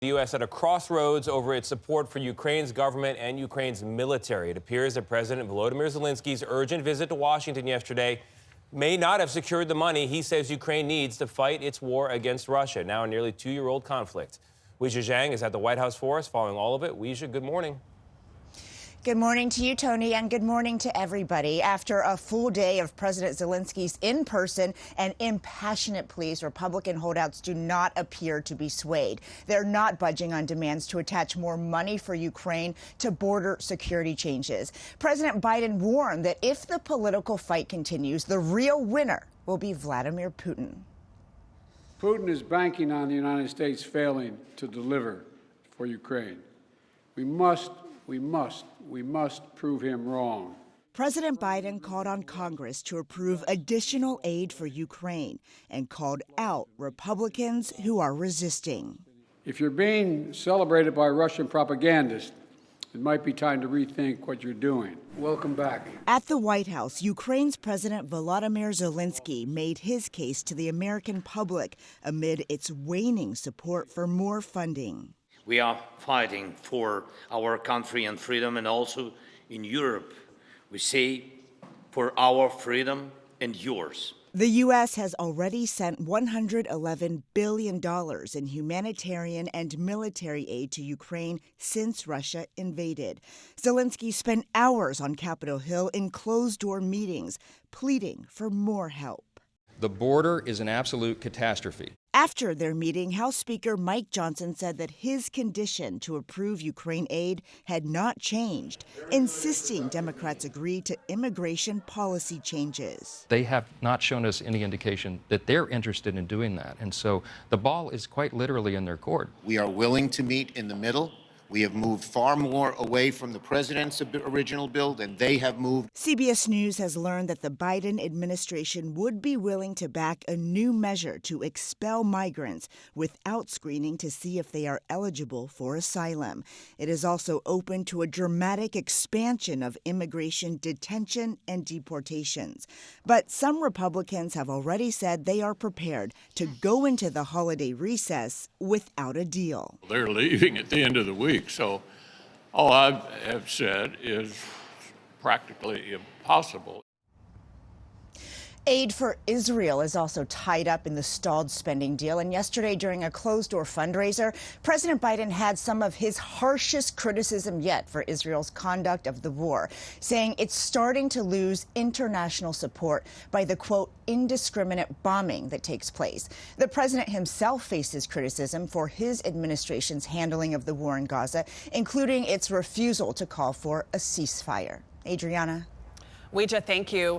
The U.S. at a crossroads over its support for Ukraine's government and Ukraine's military. It appears that President Volodymyr Zelensky's urgent visit to Washington yesterday may not have secured the money he says Ukraine needs to fight its war against Russia, now a nearly two-year-old conflict. Weijia Jiang is at the White House for us, following all of it. Weijia, good morning. Good morning to you, Tony, and good morning to everybody. After a full day of President Zelensky's in-person and impassionate pleas, Republican holdouts do not appear to be swayed. They're not budging on demands to attach more money for Ukraine to border security changes. President Biden warned that if the political fight continues, the real winner will be Vladimir Putin. Putin is banking on the United States failing to deliver for Ukraine. We must prove him wrong. President Biden called on Congress to approve additional aid for Ukraine and called out Republicans who are resisting. If you're being celebrated by Russian propagandists, it might be time to rethink what you're doing. Welcome back. At the White House, Ukraine's President Volodymyr Zelenskyy made his case to the American public amid its waning support for more funding. We are fighting for our country and freedom, and also in Europe, we say for our freedom and yours. The U.S. has already sent $111 billion in humanitarian and military aid to Ukraine since Russia invaded. Zelenskyy spent hours on Capitol Hill in closed-door meetings, pleading for more help. The border is an absolute catastrophe. After their meeting, House Speaker Mike Johnson said that his condition to approve Ukraine aid had not changed, insisting Democrats agree to immigration policy changes. They have not shown us any indication that they're interested in doing that. And so the ball is quite literally in their court. We are willing to meet in the middle. We have moved far more away from the president's original bill than they have moved. CBS News has learned that the Biden administration would be willing to back a new measure to expel migrants without screening to see if they are eligible for asylum. It is also open to a dramatic expansion of immigration detention and deportations. But some Republicans have already said they are prepared to go into the holiday recess without a deal. They're leaving at the end of the week. So all I have said is practically impossible. Aid for Israel is also tied up in the stalled spending deal. And yesterday, during a closed-door fundraiser, President Biden had some of his harshest criticism yet for Israel's conduct of the war, saying it's starting to lose international support by the, quote, indiscriminate bombing that takes place. The president himself faces criticism for his administration's handling of the war in Gaza, including its refusal to call for a ceasefire. Adriana. Weijia, thank you.